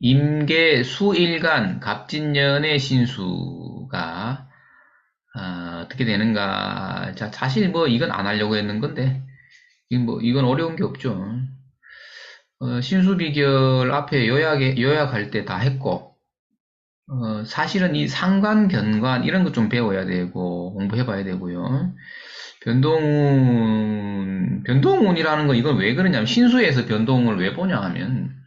임계 수일간 갑진년의 신수가 어떻게 되는가. 자, 사실 뭐 이건 안 하려고 했는 건데 이건 어려운 게 없죠. 신수비결 앞에 요약할 때 다 했고 사실은 이 상관, 견관 이런 것 좀 배워야 되고 공부해 봐야 되고요. 변동운이라는 거 이건 왜 그러냐면 신수에서 변동을 왜 보냐 하면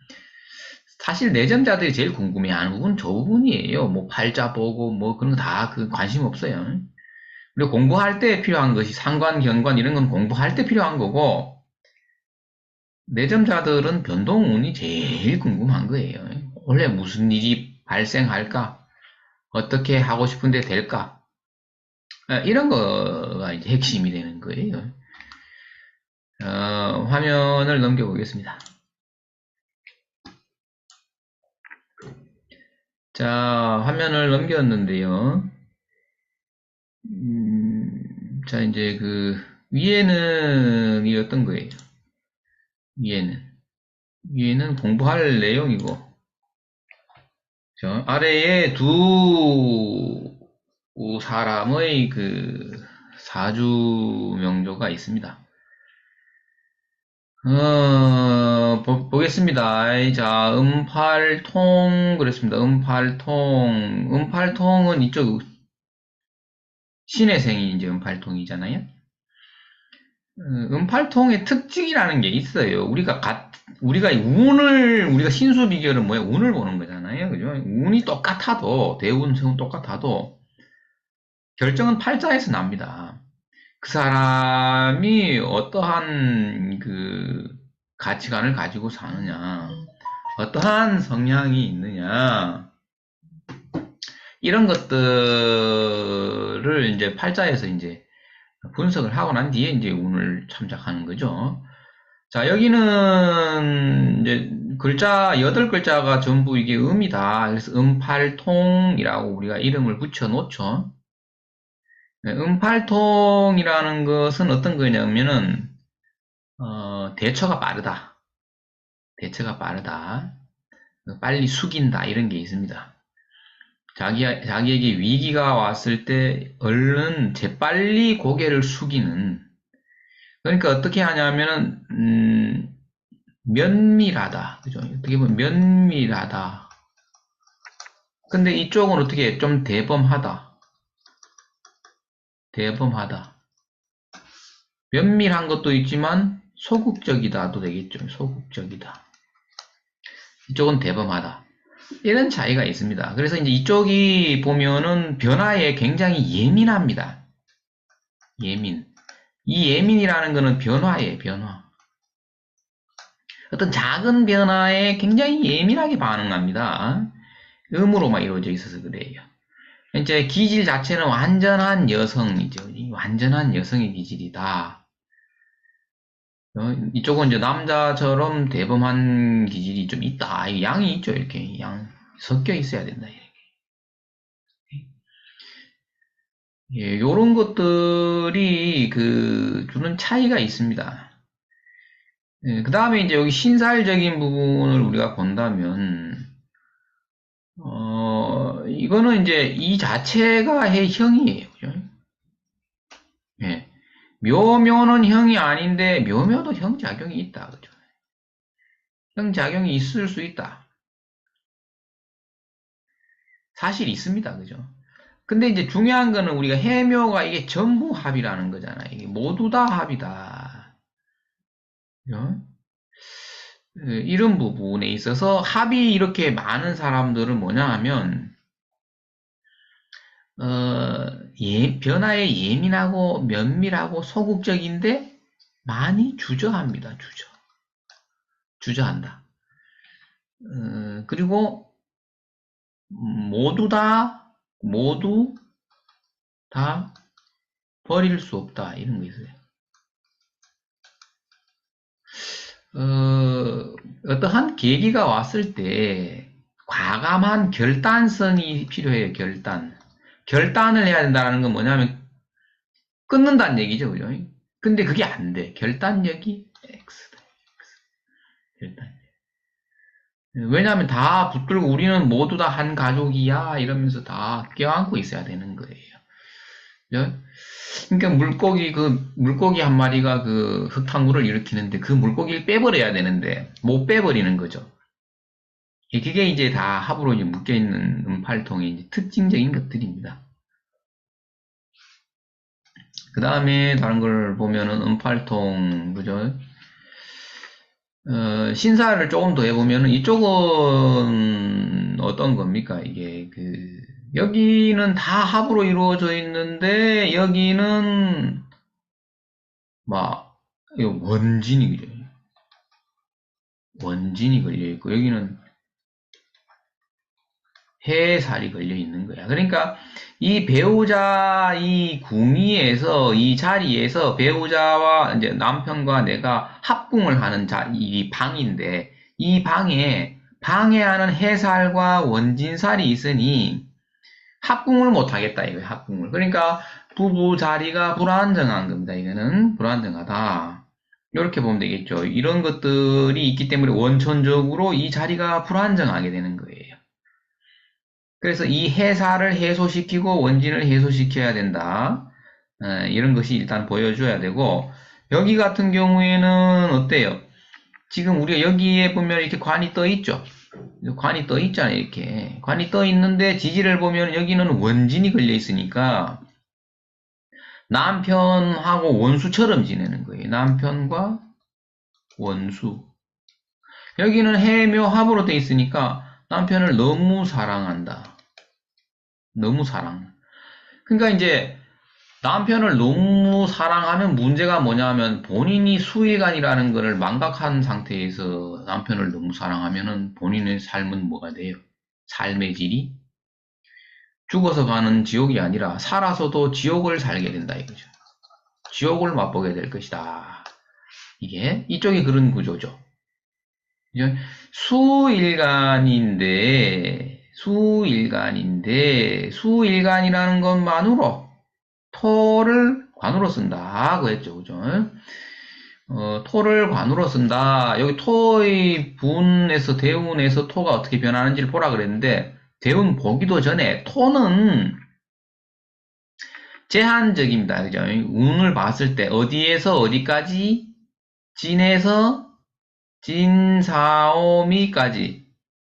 사실 내전자들이 제일 궁금해하는 부분 저 부분이에요. 뭐 팔자 보고 뭐 그런 거 다 그 관심 없어요. 그리고 공부할 때 필요한 것이 상관, 견관 이런 건 공부할 때 필요한 거고 내점자들은 변동운이 제일 궁금한 거예요. 원래 무슨 일이 발생할까? 어떻게 하고 싶은데 될까? 이런 거가 이제 핵심이 되는 거예요. 화면을 넘겨보겠습니다. 자, 화면을 넘겼는데요. 자, 이제 위에는 이 어떤 거예요? 위에는 공부할 내용이고, 아래에 두 사람의 사주 명조가 있습니다. 보겠습니다. 자, 그랬습니다. 음팔통은 이쪽 신해생이 이제 음팔통이잖아요. 음팔통의 특징이라는 게 있어요. 우리가 우리가 신수 비결은 뭐야? 운을 보는 거잖아요. 그죠? 운이 똑같아도, 대운, 세운 똑같아도, 결정은 팔자에서 납니다. 그 사람이 어떠한 가치관을 가지고 사느냐, 어떠한 성향이 있느냐, 이런 것들을 이제 팔자에서 이제 분석을 하고 난 뒤에 이제 운을 참작하는 거죠. 자, 여기는 이제 글자, 8글자가 전부 이게 음이다. 그래서 음팔통이라고 우리가 이름을 붙여 놓죠. 음팔통이라는 것은 어떤 거냐면은, 대처가 빠르다. 대처가 빠르다. 빨리 숙인다. 이런 게 있습니다. 자기에게 위기가 왔을 때 얼른 재빨리 고개를 숙이는, 그러니까 어떻게 하냐면은 면밀하다. 그죠? 어떻게 보면 면밀하다. 근데 이쪽은 어떻게 좀 대범하다. 대범하다. 면밀한 것도 있지만 소극적이다도 되겠죠. 소극적이다. 이쪽은 대범하다. 이런 차이가 있습니다. 그래서 이제 이쪽이 보면은 변화에 굉장히 예민합니다. 예민. 이 예민이라는 것은 변화예요, 변화. 어떤 작은 변화에 굉장히 예민하게 반응합니다. 음으로만 이루어져 있어서 그래요. 이제 기질 자체는 완전한 여성이죠. 완전한 여성의 기질이다. 이쪽은 이제 남자처럼 대범한 기질이 좀 있다. 양이 있죠, 이렇게. 양, 섞여 있어야 된다, 이렇게. 예, 요런 것들이 주는 차이가 있습니다. 예, 그 다음에 이제 여기 신살적인 부분을 우리가 본다면, 이거는 이제 이 자체가 형이에요. 그죠? 예. 묘묘는 형이 아닌데, 묘묘도 형작용이 있다. 그죠? 형작용이 있을 수 있다. 사실 있습니다. 그죠? 근데 이제 중요한 거는 우리가 해묘가 이게 전부 합이라는 거잖아요. 이게 모두 다 합이다. 그죠? 이런 부분에 있어서 합이 이렇게 많은 사람들은 뭐냐 하면, 변화에 예민하고 면밀하고 소극적인데 많이 주저합니다. 주저한다. 그리고 모두 다 버릴 수 없다. 이런 거 있어요. 어떠한 계기가 왔을 때 과감한 결단성이 필요해요. 결단을 해야 된다는 건 뭐냐면 끊는다는 얘기죠. 그죠? 근데 그게 안 돼. 결단력이 X다. 결단. 왜냐하면 다 붙들고 우리는 모두 다 한 가족이야 이러면서 다 껴안고 있어야 되는 거예요. 그죠? 그러니까 물고기 한 마리가 그 흙탕물을 일으키는데 그 물고기를 빼버려야 되는데 못 빼버리는 거죠. 그게 이제 다 합으로 이제 묶여있는 음팔통의 이제 특징적인 것들입니다. 그 다음에 다른 걸 보면은 음팔통, 그죠? 신사를 조금 더 해보면은 이쪽은 어떤 겁니까? 이게 여기는 다 합으로 이루어져 있는데 여기는 막 이거 원진이 그죠? 원진이 걸려 있고 여기는 해살이 걸려 있는 거야. 그러니까 이 배우자 이 궁위에서 이 자리에서 배우자와 이제 남편과 내가 합궁을 하는 이 방인데 이 방에 방해하는 해살과 원진살이 있으니 합궁을 못 하겠다 이거예요. 합궁을. 그러니까 부부 자리가 불안정한 겁니다. 이거는 불안정하다. 이렇게 보면 되겠죠. 이런 것들이 있기 때문에 원천적으로 이 자리가 불안정하게 되는 거예요. 그래서 이 해사를 해소시키고 원진을 해소시켜야 된다. 이런 것이 일단 보여줘야 되고 여기 같은 경우에는 어때요? 지금 우리가 여기에 보면 이렇게 관이 떠 있죠. 관이 떠 있잖아요. 이렇게 관이 떠 있는데 지지를 보면 여기는 원진이 걸려 있으니까 남편하고 원수처럼 지내는 거예요. 남편과 원수. 여기는 해묘합으로 돼 있으니까 남편을 너무 사랑한다. 너무 사랑. 그러니까 이제 남편을 너무 사랑하면 문제가 뭐냐면 본인이 수의관이라는 것을 망각한 상태에서 남편을 너무 사랑하면은 본인의 삶은 뭐가 돼요? 삶의 질이 죽어서 가는 지옥이 아니라 살아서도 지옥을 살게 된다 이거죠. 지옥을 맛보게 될 것이다. 이게 이쪽이 그런 구조죠. 수일간이라는 것만으로 토를 관으로 쓴다. 그랬죠. 그죠? 토를 관으로 쓴다. 여기 토의 분에서 대운에서 토가 어떻게 변하는지를 보라 그랬는데 대운 보기도 전에 토는 제한적입니다. 그죠? 운을 봤을 때 어디에서 어디까지 진에서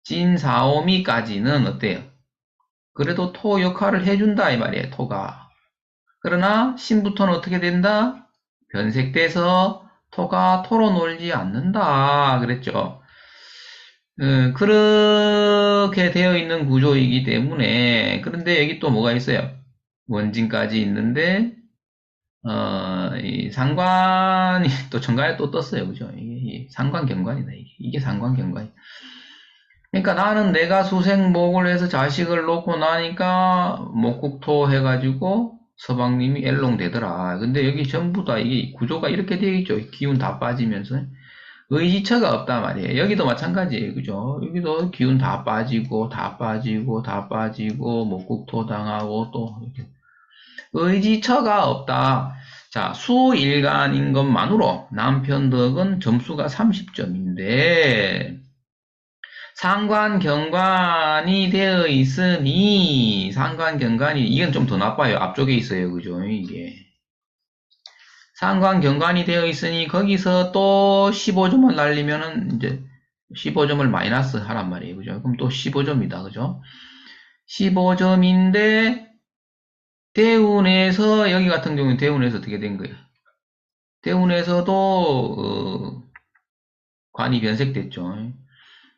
진사오미까지는 어때요? 그래도 토 역할을 해준다 이 말이에요. 토가. 그러나 신부토는 어떻게 된다? 변색돼서 토가 토로 놀지 않는다 그랬죠. 그렇게 되어 있는 구조이기 때문에 그런데 여기 또 뭐가 있어요? 원진까지 있는데 이 상관이 또 정관에 또 떴어요. 그죠? 이게 상관경관이다. 이게 상관경관이. 그러니까 나는 내가 수생목을 해서 자식을 놓고 나니까 목국토 해가지고 서방님이 엘롱 되더라. 근데 여기 전부 다 이게 구조가 이렇게 되어 있죠. 기운 다 빠지면서. 의지처가 없단 말이에요. 여기도 마찬가지예요. 그죠? 여기도 기운 다 빠지고, 다 빠지고, 다 빠지고, 목국토 당하고, 또, 이렇게. 의지처가 없다. 자, 수일간인 것만으로 남편 덕은 점수가 30점인데, 상관경관이 되어 있으니, 상관경관이, 이건 좀 더 나빠요. 앞쪽에 있어요. 그죠? 이게. 상관경관이 되어 있으니, 거기서 또 15점을 날리면은, 이제, 15점을 마이너스 하란 말이에요. 그죠? 그럼 또 15점이다. 그죠? 15점인데, 대운에서, 여기 같은 경우는 대운에서 어떻게 된 거예요? 대운에서도, 관이 변색됐죠.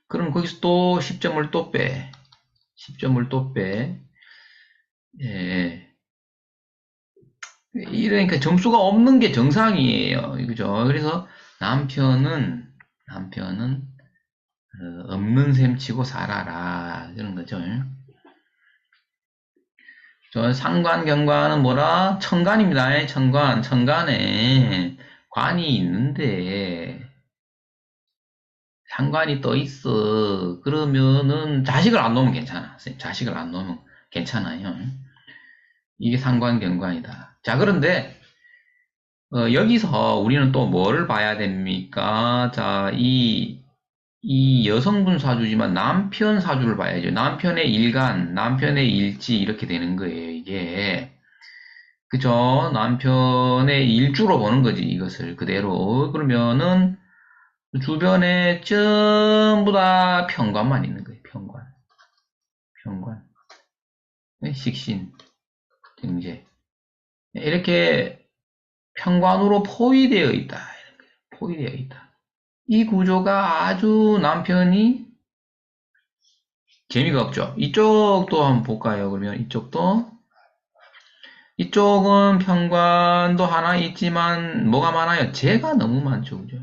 그럼 거기서 또 10점을 또 빼. 10점을 또 빼. 예. 이러니까 점수가 없는 게 정상이에요. 그죠? 그래서 남편은 없는 셈 치고 살아라. 그런 거죠. 저 상관경관은 뭐라? 천간입니다. 천간. 천간에 관이 있는데 상관이 떠 있어. 그러면은 자식을 안 놓으면 괜찮아. 자식을 안 놓으면 괜찮아요. 이게 상관경관이다. 자, 그런데 여기서 우리는 또 뭐를 봐야 됩니까? 자, 이 여성분 사주지만 남편 사주를 봐야죠. 남편의 일간, 남편의 일지 이렇게 되는 거예요, 이게. 그죠? 남편의 일주로 보는 거지, 이것을 그대로. 그러면은 주변에 전부 다 편관만 있는 거예요, 편관. 편관. 네, 식신, 정제. 이렇게 편관으로 포위되어 있다. 포위되어 있다. 이 구조가 아주 남편이 재미가 없죠. 이쪽도 한번 볼까요? 그러면 이쪽은 편관도 하나 있지만 뭐가 많아요? 재가 너무 많죠. 그죠?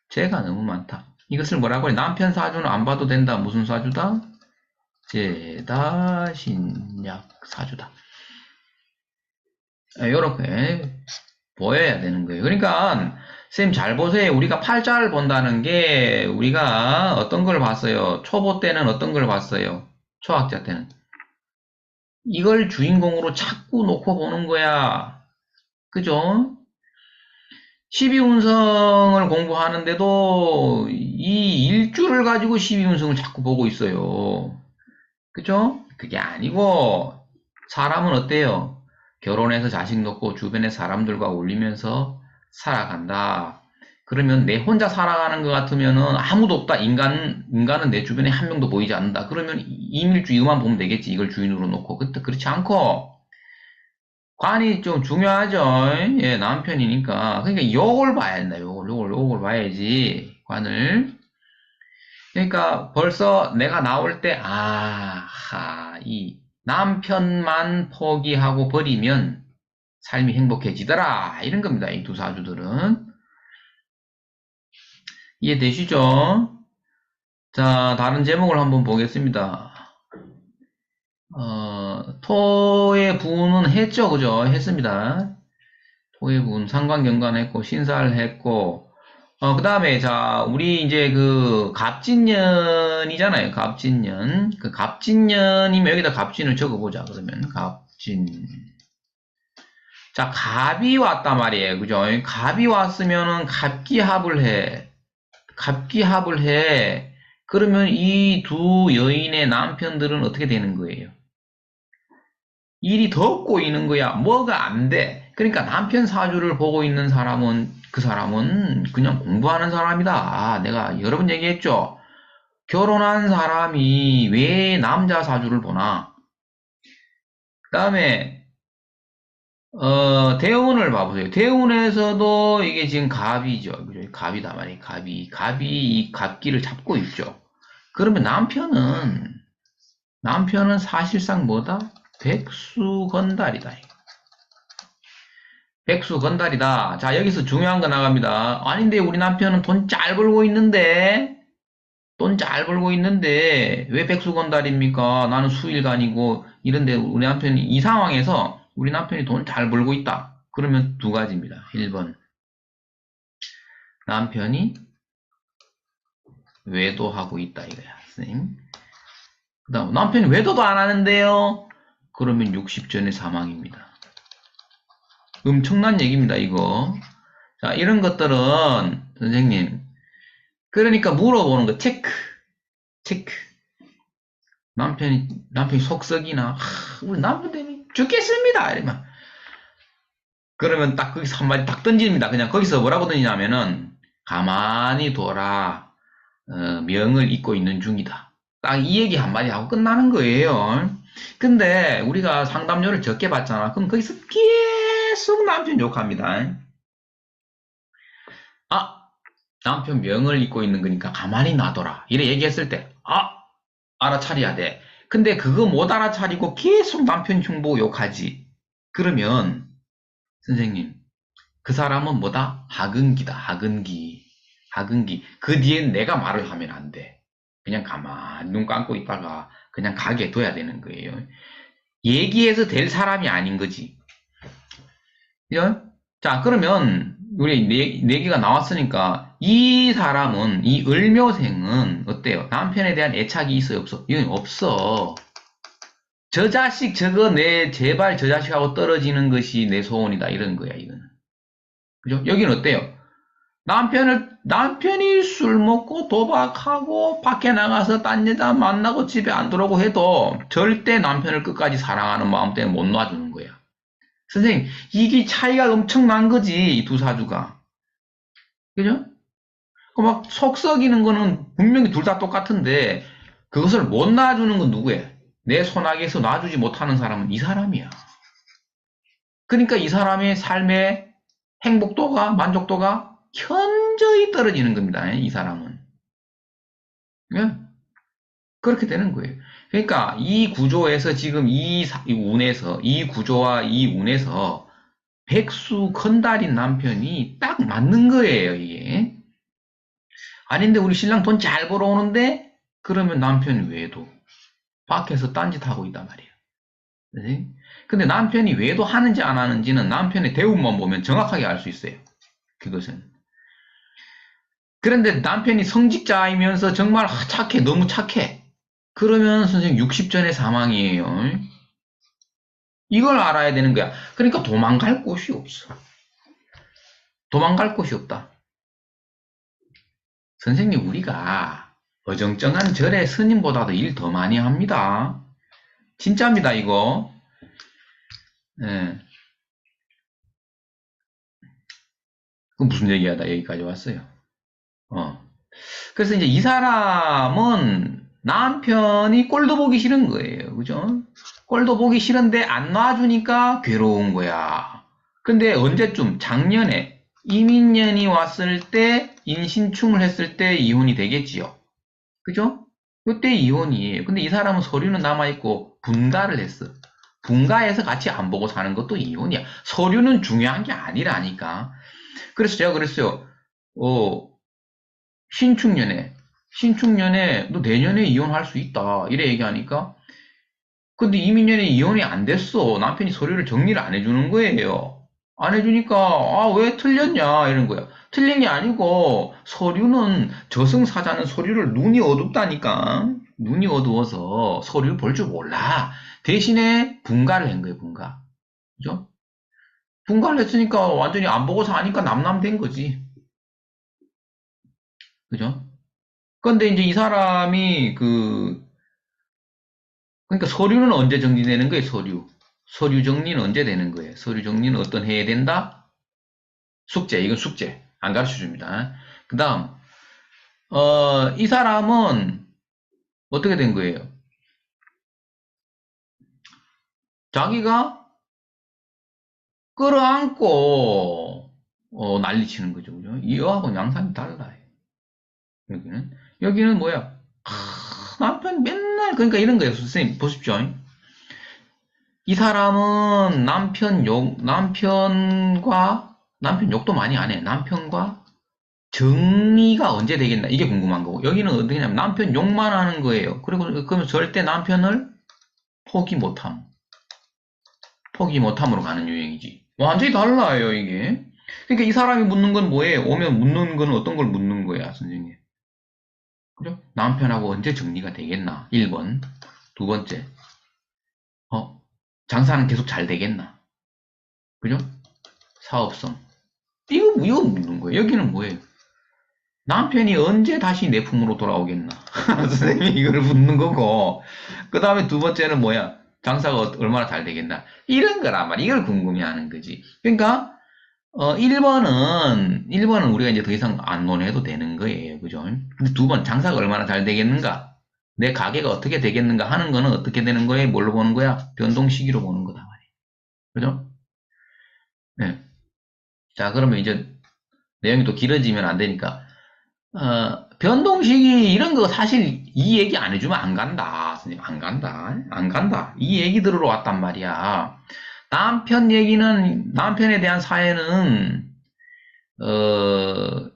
재가 너무 많다. 이것을 뭐라고 해? 남편 사주는 안 봐도 된다. 무슨 사주다? 재다 신약 사주다. 이렇게 보여야 되는 거예요. 그러니까 선생님 잘 보세요. 우리가 팔자를 본다는 게 우리가 어떤 걸 봤어요? 초보 때는 어떤 걸 봤어요? 초학자 때는. 이걸 주인공으로 자꾸 놓고 보는 거야. 그죠? 12운성을 공부하는데도 이 일주를 가지고 12운성을 자꾸 보고 있어요. 그죠? 그게 아니고 사람은 어때요? 결혼해서 자식 놓고 주변의 사람들과 어울리면서 살아간다. 그러면 내 혼자 살아가는 것 같으면은 아무도 없다. 인간은 내 주변에 한 명도 보이지 않는다. 그러면 이밀주 이것만 보면 되겠지. 이걸 주인으로 놓고. 그렇지 않고 관이 좀 중요하죠. 예, 남편이니까. 그러니까 요걸 봐야 된다. 요걸 봐야지. 관을. 그러니까 벌써 내가 나올 때, 이 남편만 포기하고 버리면 삶이 행복해지더라. 이런 겁니다. 이 두 사주들은. 이해되시죠? 자, 다른 제목을 한번 보겠습니다. 토의 부는 했죠. 그죠? 했습니다. 토의 분, 상관경관 했고, 신사를 했고, 그 다음에, 자, 우리 이제 그 갑진년이잖아요. 갑진년. 그 갑진년이면 여기다 갑진을 적어보자. 그러면 갑진. 자, 갑이 왔단 말이에요. 그죠? 갑이 왔으면은 갑기합을 해. 갑기합을 해. 그러면 이 두 여인의 남편들은 어떻게 되는 거예요? 일이 더 꼬이는 거야. 뭐가 안 돼. 그러니까 남편 사주를 보고 있는 사람은 그 사람은 그냥 공부하는 사람이다. 내가 여러 번 얘기했죠. 결혼한 사람이 왜 남자 사주를 보나? 그 다음에 대운을 봐보세요. 대운에서도 이게 지금 갑이죠. 그죠? 갑이다 말이에요. 갑이 이 갑기를 잡고 있죠. 그러면 남편은 사실상 뭐다? 백수건달이다. 백수건달이다. 자, 여기서 중요한 거 나갑니다. 아닌데, 우리 남편은 돈 잘 벌고 있는데, 왜 백수건달입니까? 나는 수일간이고, 이런데 우리 남편이, 이 상황에서 우리 남편이 돈 잘 벌고 있다. 그러면 두 가지입니다. 1번. 남편이 외도하고 있다, 이거야, 선생님. 그 다음, 남편이 외도도 안 하는데요? 그러면 60전의 사망입니다. 엄청난 얘기입니다, 이거. 자, 이런 것들은, 선생님, 그러니까 물어보는 거, 체크. 남편이 속썩이나, 우리 남편 때문에 죽겠습니다. 이러면. 그러면 딱 거기서 한마디 딱 던집니다. 그냥 거기서 뭐라고 던지냐면은, 가만히 둬라. 명을 잊고 있는 중이다. 딱 이 얘기 한마디 하고 끝나는 거예요. 근데 우리가 상담료를 적게 받잖아. 그럼 거기서 계속 남편 욕합니다. 아, 남편 명을 잊고 있는 거니까 가만히 놔둬라. 이래 얘기했을 때, 알아차려야 돼. 근데 그거 못 알아차리고 계속 남편 흉보고 욕하지. 그러면, 선생님, 그 사람은 뭐다? 하근기다, 하근기. 그 뒤엔 내가 말을 하면 안 돼. 그냥 가만히 눈 감고 있다가 그냥 가게 둬야 되는 거예요. 얘기해서 될 사람이 아닌 거지. 자, 그러면 우리 네 개가 나왔으니까 이 사람은, 이 을묘생은 어때요? 남편에 대한 애착이 있어요, 없어? 이건 없어. 저 자식 저거 제발 저 자식하고 떨어지는 것이 내 소원이다, 이런 거야, 이거는. 그죠? 여기는 어때요? 남편이 술 먹고 도박하고 밖에 나가서 딴 여자 만나고 집에 안 들어오고 해도 절대 남편을 끝까지 사랑하는 마음 때문에 못 놔주는 거야. 선생님, 이게 차이가 엄청난 거지, 이 두 사주가. 그죠? 그 막 속 썩이는 거는 분명히 둘 다 똑같은데, 그것을 못 놔주는 건 누구야? 내 손아귀에서 놔주지 못하는 사람은 이 사람이야. 그러니까 이 사람의 삶의 행복도가, 만족도가 현저히 떨어지는 겁니다. 이 사람은. 예? 그렇게 되는 거예요. 그러니까 이 구조에서 지금 이 운에서, 이 구조와 이 운에서 백수 건달인 남편이 딱 맞는 거예요, 이게. 아닌데 우리 신랑 돈 잘 벌어오는데 그러면 남편 외도 밖에서 딴짓하고 있단 말이에요. 네? 근데 남편이 외도 하는지 안 하는지는 남편의 대우만 보면 정확하게 알 수 있어요. 그것은. 그런데 남편이 성직자이면서 정말 착해, 너무 착해. 그러면 선생님 60전에 사망이에요. 이걸 알아야 되는 거야. 그러니까 도망갈 곳이 없어. 도망갈 곳이 없다. 선생님, 우리가 어정쩡한 절의 스님보다도 일 더 많이 합니다. 진짜입니다, 이거. 예. 그 무슨 얘기하다 여기까지 왔어요. 그래서 이제 이 사람은 남편이 꼴도 보기 싫은 거예요. 그죠? 꼴도 보기 싫은데 안 놔주니까 괴로운 거야. 근데 언제쯤? 작년에 이민년이 왔을 때 인신충을 했을 때 이혼이 되겠지요. 그죠? 그때 이혼이에요. 근데 이 사람은 서류는 남아있고 분가를 했어. 분가해서 같이 안 보고 사는 것도 이혼이야. 서류는 중요한 게 아니라니까. 그래서 제가 그랬어요. 어, 신축년에 너 내년에 이혼할 수 있다. 이래 얘기하니까 근데 이민년에 이혼이 안 됐어. 남편이 서류를 정리를 안 해주는 거예요. 안 해주니까 왜 틀렸냐 이런 거야. 틀린 게 아니고 서류는 저승사자는 서류를 눈이 어둡다니까. 눈이 어두워서 서류를 볼 줄 몰라. 대신에 분가를 한 거예요. 분가. 그죠? 분가를 했으니까 완전히 안 보고 사니까 남남된 거지. 그죠? 근데 이제 이 사람이 그러니까 서류는 언제 정리되는 거예요, 서류. 서류 정리는 언제 되는 거예요? 서류 정리는 어떤 해야 된다? 숙제, 이건 숙제. 안 가르쳐 줍니다. 그 다음, 이 사람은 어떻게 된 거예요? 자기가 끌어안고, 난리치는 거죠. 그죠? 이거하고는 양상이 달라요. 여기는. 여기는 뭐야? 남편 맨날, 그러니까 이런 거예요. 선생님, 보십시오. 이 사람은 남편 욕도 많이 안 해. 남편과 정리가 언제 되겠나? 이게 궁금한 거고. 여기는 어떻게 냐면 남편 욕만 하는 거예요. 그리고, 그러면 절대 남편을 포기 못함. 포기 못함으로 가는 유형이지. 완전히 달라요, 이게. 그러니까 이 사람이 묻는 건 뭐예요? 오면 묻는 건 어떤 걸 묻는 거야, 선생님? 그죠? 남편하고 언제 정리가 되겠나? 1번. 두 번째. 장사는 계속 잘 되겠나? 그죠? 사업성. 이거 묻는 거예요. 여기는 뭐예요? 남편이 언제 다시 내 품으로 돌아오겠나? 선생님이 이걸 묻는 거고, 그 다음에 두 번째는 뭐야? 장사가 얼마나 잘 되겠나? 이런 거란 말이야. 이걸 궁금해하는 거지. 그러니까, 1번은 우리가 이제 더 이상 안 논해도 되는 거예요. 그죠? 근데 두 번, 장사가 얼마나 잘 되겠는가? 내 가게가 어떻게 되겠는가 하는 거는 어떻게 되는 거에 뭘로 보는 거야? 변동 시기로 보는 거다 말이야. 그죠? 네. 자, 그러면 이제 내용이 또 길어지면 안 되니까, 변동식이 이런 거 사실 이 얘기 안 해주면 안 간다. 선생님, 안 간다. 안 간다. 이 얘기 들으러 왔단 말이야. 남편에 대한 사연은, 어,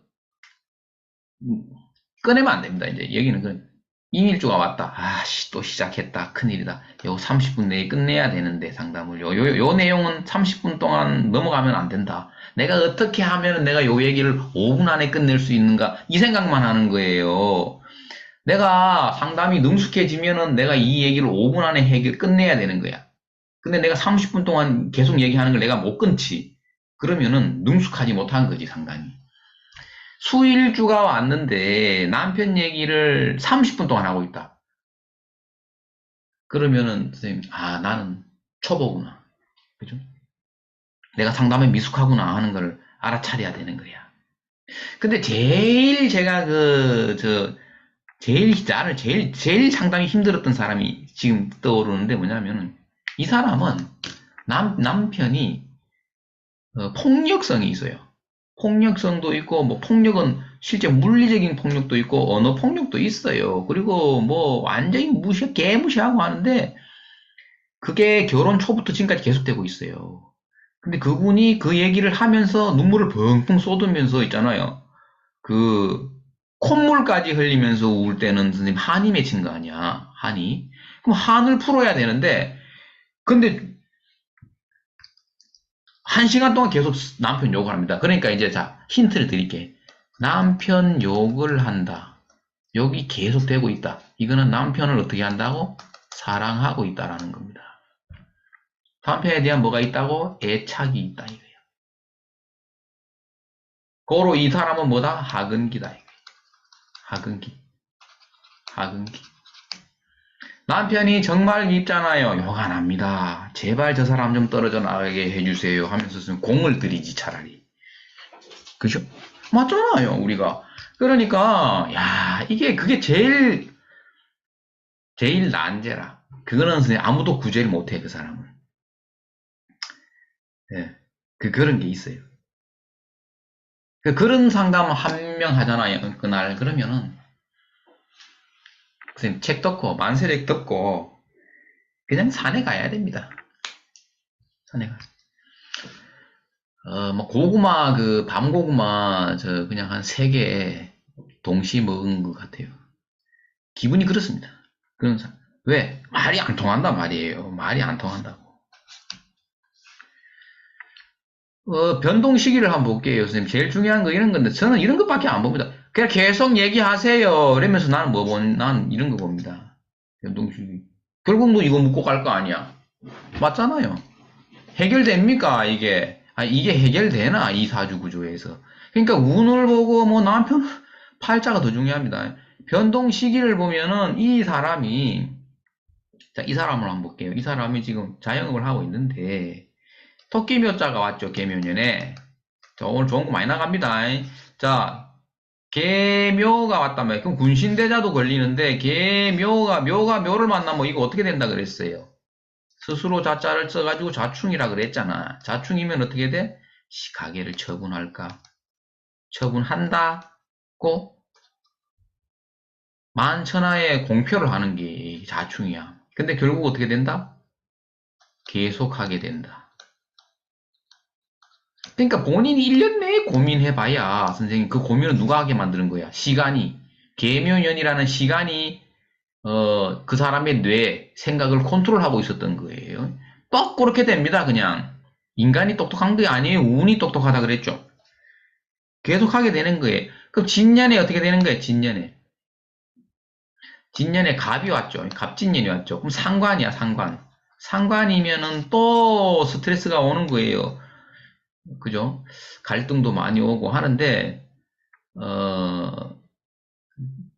꺼내면 안 됩니다. 이제 여기는 이밀주가 왔다. 아씨, 또 시작했다. 큰일이다. 요 30분 내에 끝내야 되는데 상담을. 요 내용은 30분 동안 넘어가면 안 된다. 내가 어떻게 하면 내가 요 얘기를 5분 안에 끝낼 수 있는가? 이 생각만 하는 거예요. 내가 상담이 능숙해지면은 내가 이 얘기를 5분 안에 끝내야 되는 거야. 근데 내가 30분 동안 계속 얘기하는 걸 내가 못 끊지. 그러면은 능숙하지 못한 거지, 상담이. 수일주가 왔는데 남편 얘기를 30분 동안 하고 있다. 그러면은 선생님, 아, 나는 초보구나. 그죠? 내가 상담에 미숙하구나 하는 걸 알아차려야 되는 거야. 근데 제일 제가 제일 상담이 힘들었던 사람이 지금 떠오르는데 뭐냐면은, 이 사람은 남편이 폭력성이 있어요. 폭력성도 있고, 뭐, 폭력은 실제 물리적인 폭력도 있고, 언어 폭력도 있어요. 그리고 뭐, 완전히 개무시하고 하는데, 그게 결혼 초부터 지금까지 계속되고 있어요. 근데 그분이 그 얘기를 하면서 눈물을 펑펑 쏟으면서 있잖아요. 그, 콧물까지 흘리면서 울 때는 선생님 한이 맺힌 거 아니야. 한이. 그럼 한을 풀어야 되는데, 근데 1시간 동안 계속 남편 욕을 합니다. 그러니까 이제 자, 힌트를 드릴게. 남편 욕을 한다. 욕이 계속되고 있다. 이거는 남편을 어떻게 한다고? 사랑하고 있다라는 겁니다. 남편에 대한 뭐가 있다고? 애착이 있다 이거예요. 고로 이 사람은 뭐다? 하근기다 이거예요. 하근기. 하근기. 남편이 정말 밉잖아요. 욕 안 합니다. 제발 저 사람 좀 떨어져 나가게 해주세요 하면서 공을 들이지 차라리. 그죠? 맞잖아요, 우리가. 그러니까, 야, 그게 제일 난제라. 그거는 선생님 아무도 구제를 못해, 그 사람은. 예. 그런 게 있어요. 그런 상담 한 명 하잖아요, 그날. 그러면은, 선생님 책 덮고, 만세력 덮고, 그냥 산에 가야 됩니다. 산에 가서. 뭐, 고구마, 밤고구마, 그냥 한 3개 동시 먹은 것 같아요. 기분이 그렇습니다. 그런 사람. 왜? 말이 안 통한단 말이에요. 말이 안 통한다고. 변동 시기를 한번 볼게요, 선생님. 제일 중요한 거 이런 건데, 저는 이런 것밖에 안 봅니다. 그냥 계속 얘기하세요. 그러면서 나는 난 이런 거 봅니다. 변동 시기. 결국 너 이거 묻고 갈 거 아니야. 맞잖아요. 해결됩니까, 이게? 이게 해결되나, 이 사주 구조에서. 그러니까 운을 보고, 뭐, 남편, 팔자가 더 중요합니다. 변동 시기를 보면은, 자, 이 사람을 한번 볼게요. 이 사람이 지금 자영업을 하고 있는데, 토끼묘자가 왔죠, 개묘년에. 자, 오늘 좋은 거 많이 나갑니다. 자, 개묘가 왔다면, 그럼 군신대자도 걸리는데, 묘가 묘를 만나면 이거 어떻게 된다 그랬어요? 스스로 자자를 써가지고 자충이라 그랬잖아. 자충이면 어떻게 돼? 가게를 처분할까? 처분한다고 만천하에 공표를 하는 게 자충이야. 근데 결국 어떻게 된다? 계속하게 된다. 그러니까 본인이 1년 내에 고민해봐야 선생님 그 고민은 누가 하게 만드는 거야? 시간이. 계묘년이라는 시간이 그 사람의 뇌, 생각을 컨트롤하고 있었던 거예요. 딱 그렇게 됩니다, 그냥. 인간이 똑똑한 게 아니에요. 운이 똑똑하다 그랬죠. 계속 하게 되는 거예요. 그럼 진년에 어떻게 되는 거예요, 진년에? 진년에 갑이 왔죠. 갑진년이 왔죠. 그럼 상관이야, 상관. 상관이면은 또 스트레스가 오는 거예요. 그죠? 갈등도 많이 오고 하는데, 어,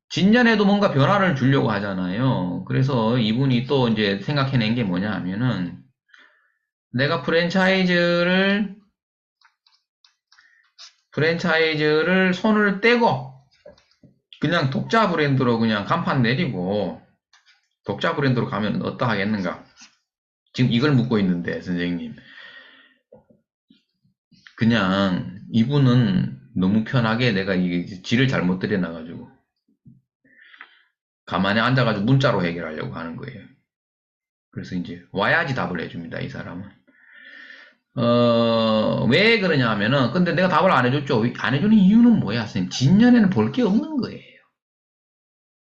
진년에도 뭔가 변화를 주려고 하잖아요. 그래서 이분이 또 이제 생각해낸 게 뭐냐 하면은, 내가 프랜차이즈를 손을 떼고, 그냥 독자 브랜드로 그냥 간판 내리고, 독자 브랜드로 가면 어떠 하겠는가? 지금 이걸 묻고 있는데, 선생님. 그냥, 이분은 너무 편하게 내가 이게 질을 잘못 들여놔가지고, 가만히 앉아가지고 문자로 해결하려고 하는 거예요. 그래서 이제, 와야지 답을 해줍니다, 이 사람은. 왜 그러냐 하면은, 근데 내가 답을 안 해줬죠. 안 해주는 이유는 뭐야, 선생님? 진년에는 볼 게 없는 거예요.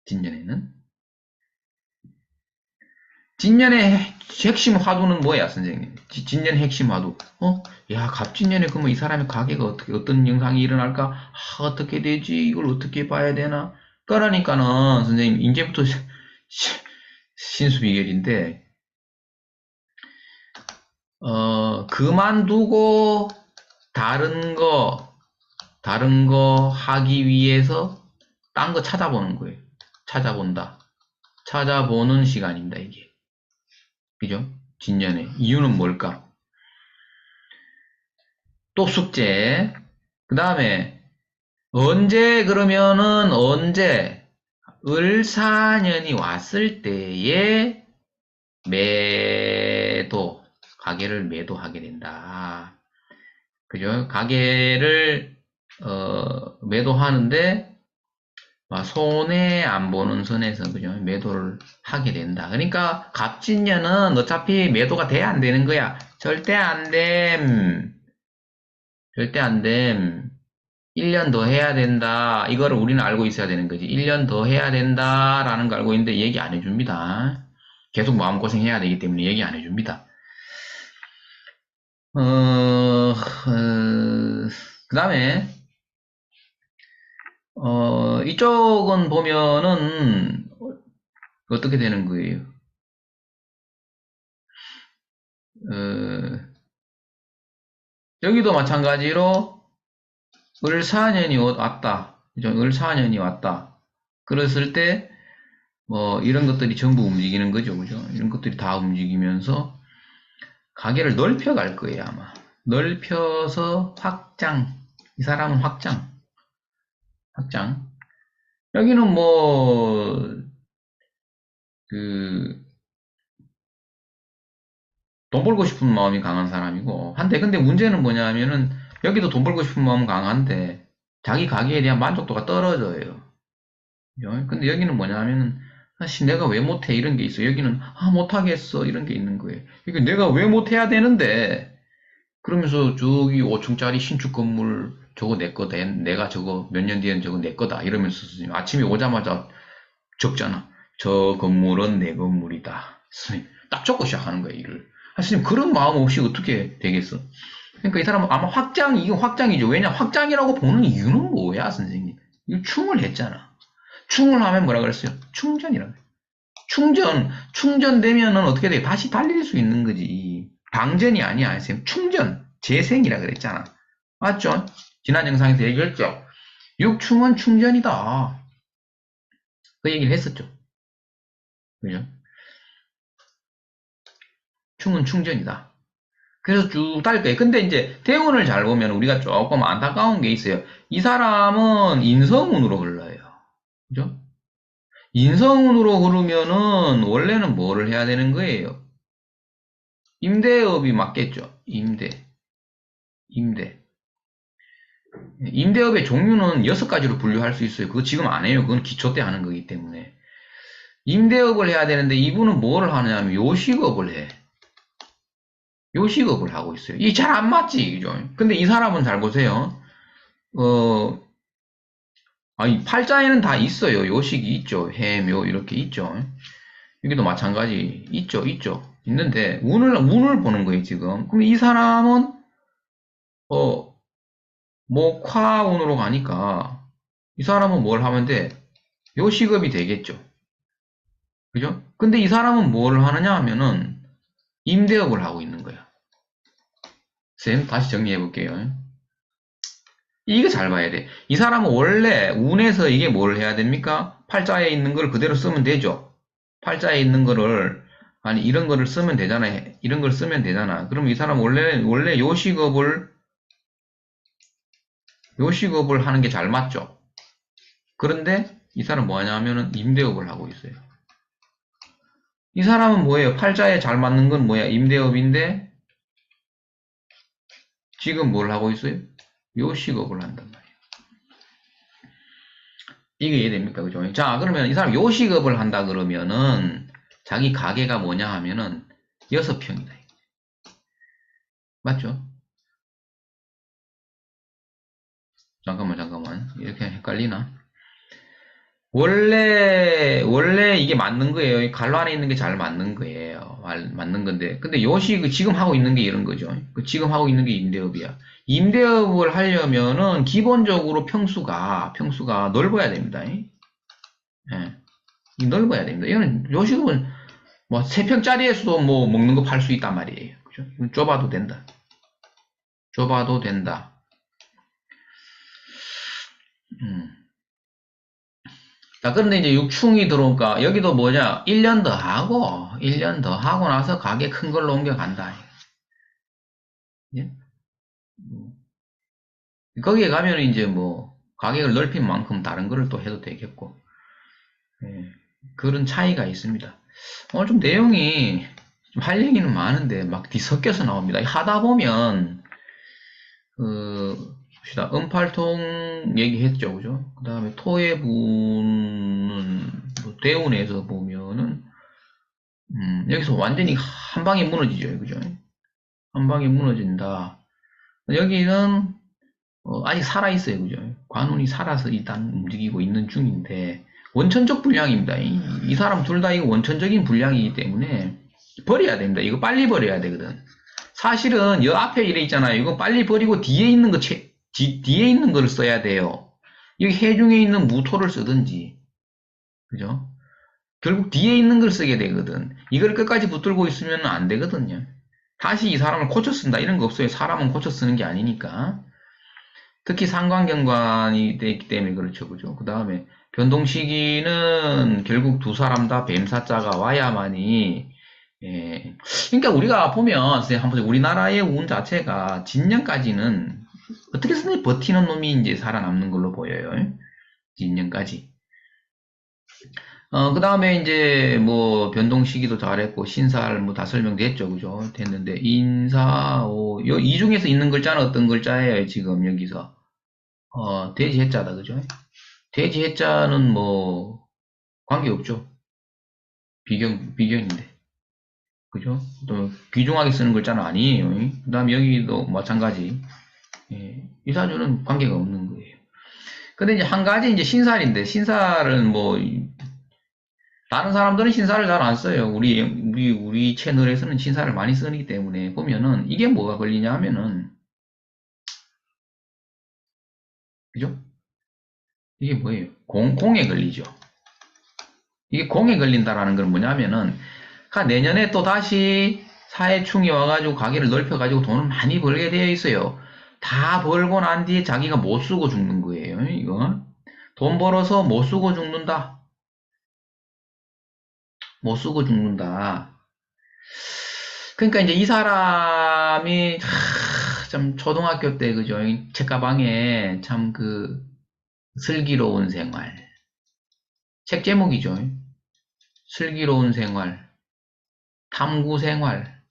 진년에는. 진년의 핵심 화두는 뭐야, 선생님? 진년 핵심 화두. 야, 갑진년에 그러면 이 사람의 가게가 어떤 영상이 일어날까? 어떻게 되지? 이걸 어떻게 봐야 되나? 그러니까는, 선생님, 이제부터 신수비결인데, 그만두고, 다른 거, 다른 거 하기 위해서 딴 거 찾아보는 거예요. 찾아본다. 찾아보는 시간입니다, 이게. 그죠? 진년에. 이유는 뭘까? 또 숙제. 그 다음에, 그러면은 언제, 을사년이 왔을 때에 가게를 매도하게 된다. 그죠? 가게를, 매도하는데, 손해 안 보는 선에서, 그죠? 매도를 하게 된다. 그러니까, 갑진년은 어차피 매도가 돼야 안 되는 거야. 절대 안 됨. 절대 안 됨. 1년 더 해야 된다. 이거를 우리는 알고 있어야 되는 거지. 1년 더 해야 된다라는 거 알고 있는데 얘기 안 해줍니다. 계속 마음고생 해야 되기 때문에 얘기 안 해줍니다. 그 다음에, 이쪽은 보면은, 어떻게 되는 거예요? 여기도 마찬가지로, 을사년이 왔다. 그죠? 을사년이 왔다. 그랬을 때, 이런 것들이 전부 움직이는 거죠. 그죠? 이런 것들이 다 움직이면서, 가게를 넓혀갈 거예요, 아마. 넓혀서 확장. 이 사람은 확장. 여기는 돈 벌고 싶은 마음이 강한 사람이고, 근데 문제는 뭐냐면은, 여기도 돈 벌고 싶은 마음은 강한데, 자기 가게에 대한 만족도가 떨어져요. 그죠? 근데 여기는 뭐냐면은, 사실 내가 왜 못해? 이런 게 있어. 여기는, 못하겠어. 이런 게 있는 거예요. 그러니까 내가 왜 못해야 되는데, 그러면서 저기 5층짜리 신축 건물 저거 내 거다. 내가 저거 몇 년 뒤엔 저거 내 거다. 이러면서 아침에 오자마자 적잖아. 저 건물은 내 건물이다. 선생님, 딱 적고 시작하는 거야, 일을. 선생님, 그런 마음 없이 어떻게 되겠어? 그러니까 이 사람은 아마 이건 확장이죠. 왜냐, 확장이라고 보는 이유는 뭐야, 선생님? 이거 충을 했잖아. 충을 하면 뭐라 그랬어요? 충전이라고. 충전되면은 어떻게 돼? 다시 달릴 수 있는 거지. 방전이 아니야, 선생님. 충전, 재생이라 그랬잖아. 맞죠? 지난 영상에서 얘기했죠? 육충은 충전이다. 그 얘기를 했었죠. 그죠? 충은 충전이다. 그래서 쭉 달릴 거예요. 근데 이제 대운을 잘 보면 우리가 조금 안타까운 게 있어요. 이 사람은 인성운으로 흘러요. 그죠? 인성운으로 흐르면은 원래는 뭐를 해야 되는 거예요? 임대업이 맞겠죠? 임대. 임대업의 종류는 6가지로 분류할 수 있어요. 그거 지금 안 해요. 그건 기초 때 하는 거기 때문에. 임대업을 해야 되는데 이분은 뭐를 하느냐면 요식업을 해. 요식업을 하고 있어요. 이 잘 안 맞지, 그죠? 근데 이 사람은 잘 보세요. 팔자에는 다 있어요. 요식이 있죠. 해묘 이렇게 있죠. 여기도 마찬가지 있죠. 있는데 운을 보는 거예요, 지금. 그럼 이 사람은 목화운으로 가니까 이 사람은 뭘 하면 돼? 요식업이 되겠죠. 그죠? 근데 이 사람은 뭘 하느냐 하면은 임대업을 하고 있는 거야. 쌤, 다시 정리해 볼게요. 이거 잘 봐야 돼. 이 사람은 원래 운에서 이게 뭘 해야 됩니까? 팔자에 있는 걸 그대로 쓰면 되죠. 팔자에 있는 거를, 아니, 이런 거를 쓰면 되잖아. 이런 걸 쓰면 되잖아. 그럼 이 사람 원래 요식업을 하는 게 잘 맞죠. 그런데 이 사람 뭐 하냐면은 임대업을 하고 있어요. 이 사람은 뭐예요? 팔자에 잘 맞는 건 뭐야? 임대업인데, 지금 뭘 하고 있어요? 요식업을 한단 말이에요. 이게 이해됩니까? 그죠? 자, 그러면 이 사람 요식업을 한다 그러면은, 자기 가게가 뭐냐 하면은, 6평이다. 맞죠? 잠깐만. 이렇게 헷갈리나? 원래 이게 맞는 거예요. 이 갈로 안에 있는 게 잘 맞는 거예요. 맞는 건데. 근데 요식, 지금 하고 있는 게 이런 거죠. 지금 하고 있는 게 임대업이야. 임대업을 하려면은 기본적으로 평수가 넓어야 됩니다. 예. 넓어야 됩니다. 이거는 요식업은 뭐 3평짜리에서도 뭐 먹는 거 팔 수 있단 말이에요. 그죠? 좁아도 된다. 자, 그런데 이제 육충이 들어오니까, 여기도 뭐냐, 1년 더 하고, 1년 더 하고 나서 가게 큰 걸로 옮겨간다. 예? 거기에 가면 이제 뭐, 가격을 넓힌 만큼 다른 거를 또 해도 되겠고, 예, 그런 차이가 있습니다. 오늘 좀 내용이, 좀 할 얘기는 많은데, 막 뒤섞여서 나옵니다. 하다 보면, 봅시다. 음팔통 얘기했죠, 그죠? 그 다음에 토해부는, 뭐 대운에서 보면은, 여기서 완전히 한 방에 무너지죠, 그죠? 한 방에 무너진다. 여기는, 아직 살아있어요, 그죠? 관운이 살아서 일단 움직이고 있는 중인데, 원천적 불량입니다. 이 사람 둘 다 이거 원천적인 불량이기 때문에, 버려야 됩니다. 이거 빨리 버려야 되거든. 사실은 여 앞에 이래 있잖아요. 이거 빨리 버리고 뒤에 있는 거 뒤에 있는 거를 써야 돼요. 여기 해중에 있는 무토를 쓰든지, 그죠? 결국 뒤에 있는 걸 쓰게 되거든. 이걸 끝까지 붙들고 있으면 안 되거든요. 다시 이 사람을 고쳐 쓴다 이런 거 없어요. 사람은 고쳐 쓰는 게 아니니까. 특히 상관경관이 되기 때문에 그렇죠, 그죠? 그 다음에 변동시기는 결국 두 사람 다 뱀사자가 와야만이, 예. 그러니까 우리가 보면 선생님 한번 우리나라의 운 자체가 진년까지는 어떻게 해서든 버티는 놈이 이제 살아남는 걸로 보여요. 진년까지. 그 다음에 이제 뭐 변동 시기도 잘했고 신살 뭐 다 설명됐죠, 그죠? 됐는데 인사오 이 중에서 있는 글자는 어떤 글자예요? 지금 여기서 돼지 해자다, 그죠? 돼지 해자는 뭐 관계 없죠. 비견인데, 그죠? 또 귀중하게 쓰는 글자는 아니에요. 그 다음에 여기도 마찬가지. 예, 이사주는 관계가 없는 거예요. 근데 이제 한 가지 이제 신살인데 신살은 뭐 다른 사람들은 신사를 잘 안 써요. 우리 채널에서는 신사를 많이 쓰기 때문에 보면은 이게 뭐가 걸리냐 하면은, 그죠? 이게 뭐예요? 공에 걸리죠. 이게 공에 걸린다라는 건 뭐냐면은, 내년에 또 다시 사회충이 와가지고 가게를 넓혀가지고 돈을 많이 벌게 되어 있어요. 다 벌고 난 뒤에 자기가 못 쓰고 죽는 거예요. 이거. 돈 벌어서 못 쓰고 죽는다. 못 쓰고 죽는다. 그러니까 이제 이 사람이 참 초등학교 때 그죠? 책가방에 참 그 슬기로운 생활. 책 제목이죠. 슬기로운 생활, 탐구 생활.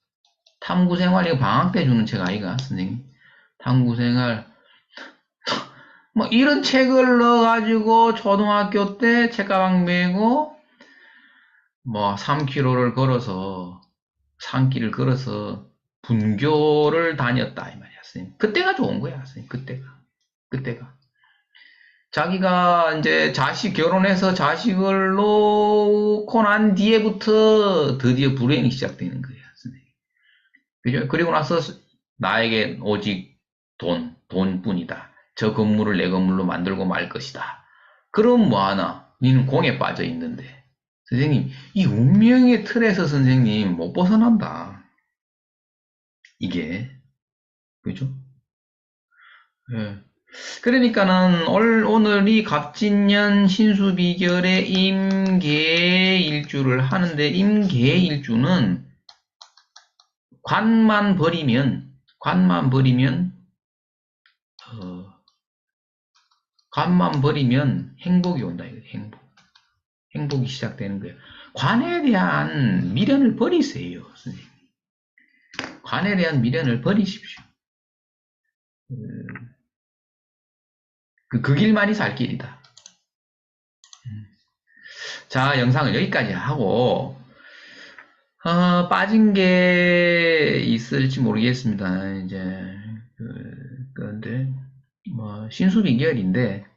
탐구 생활 이거 방학 때 주는 책 아이가 선생님? 탐구 생활. 뭐 이런 책을 넣어가지고 초등학교 때 책가방 메고 뭐 3km를 걸어서 산길을 걸어서 분교를 다녔다 이 말이야, 선생님. 그때가 좋은 거야, 선생님. 그때가. 자기가 이제 결혼해서 자식을 놓고 난 뒤에부터 드디어 불행이 시작되는 거야, 선생님. 그죠? 그리고 나서 나에게 오직 돈뿐이다. 저 건물을 내 건물로 만들고 말 것이다. 그럼 뭐하나? 니는 공에 빠져 있는데. 선생님, 이 운명의 틀에서 선생님 못 벗어난다. 이게. 그죠? 예. 그러니까는 오늘이 갑진년 신수비결의 임계일주를 하는데 임계일주는 관만 버리면 행복이 온다 이거. 행복이 시작되는 거예요. 관에 대한 미련을 버리세요, 선생님. 관에 대한 미련을 버리십시오. 그 길만이 살 길이다. 자, 영상을 여기까지 하고, 빠진 게 있을지 모르겠습니다. 이제, 그런데, 뭐, 신수비결인데,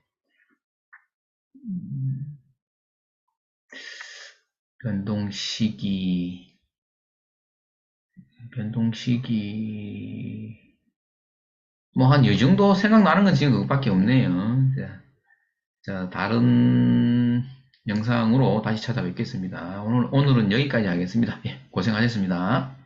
변동시기, 뭐, 한 이 정도 생각나는 건 지금 그것밖에 없네요. 자, 다른 영상으로 다시 찾아뵙겠습니다. 오늘은 여기까지 하겠습니다. 예, 고생하셨습니다.